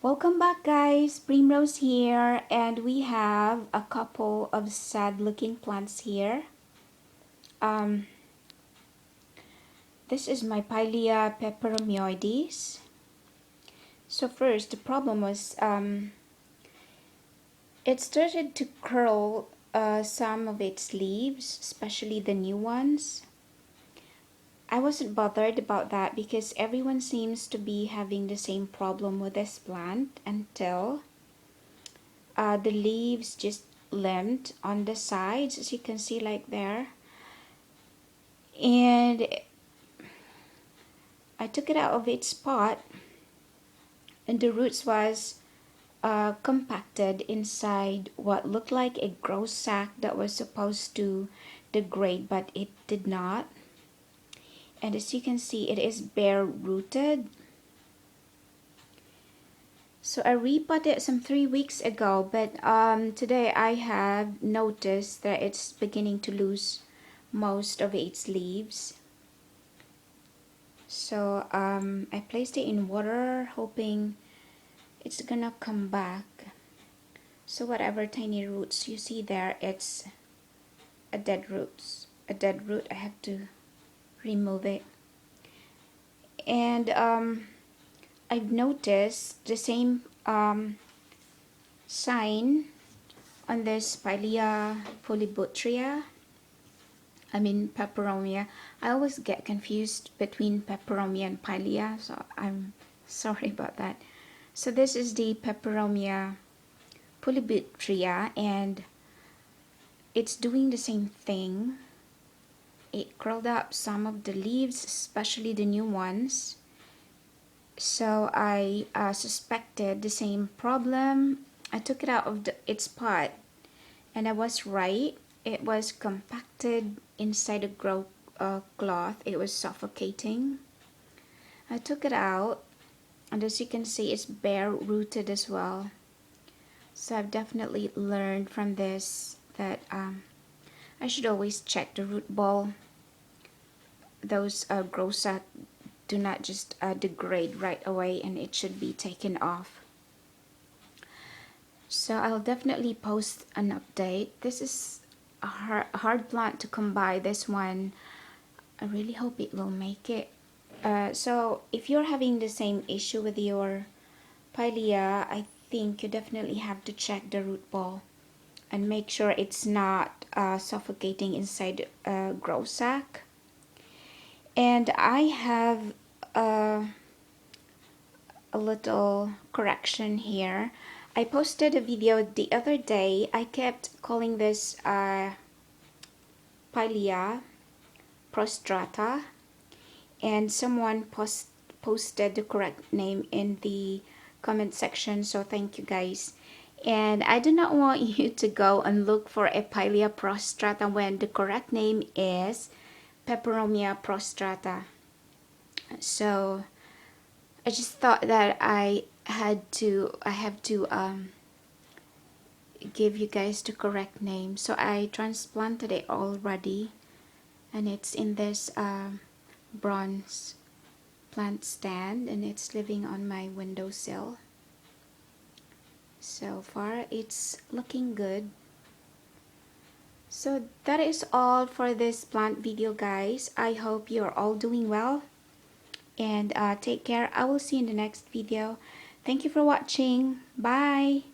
Welcome back, guys. Primrose here, and we have a couple of sad looking plants here. Um, this is my Pilea Peperomioides. So first, the problem was it started to curl some of its leaves, especially the new ones. I wasn't bothered about that because everyone seems to be having the same problem with this plant until the leaves just limped on the sides, as you can see, like there. And I took it out of its pot, and the roots was compacted inside what looked like a grow sack that was supposed to degrade, but it did not. And as you can see, it is bare rooted. So I repotted some 3 weeks ago, but today I have noticed that it's beginning to lose most of its leaves. So I placed it in water, hoping it's gonna come back. So whatever tiny roots you see there, it's a dead root. I have to remove it. And I've noticed the same sign on this Pilea peperomia. I always get confused between peperomia and Pilea, so I'm sorry about that. So this is the Peperomia polybutria, and it's doing the same thing. It curled up some of the leaves, especially the new ones. So I suspected the same problem. I took it out of its pot, and I was right. It was compacted inside a grow cloth. It was suffocating. I took it out, and as you can see, it's bare rooted as well. So I've definitely learned from this that I should always check the root ball. Those grow sac do not just degrade right away, and it should be taken off. So I'll definitely post an update. This is a hard plant to come by, this one. I really hope it will make it. So if you're having the same issue with your Pilea, I think you definitely have to check the root ball and make sure it's not suffocating inside a grow sack. And I have a little correction here. I posted a video the other day. I kept calling this Pilea prostrata, and someone posted the correct name in the comment section, so thank you guys. And I do not want you to go and look for a Pilea prostrata when the correct name is Peperomia prostrata. So I just thought that I have to give you guys the correct name. So I transplanted it already, and it's in this bronze plant stand, and it's living on my windowsill. So far it's looking good. So that is all for this plant video, guys. I hope you're all doing well, and take care. I will see you in the next video. Thank you for watching. Bye.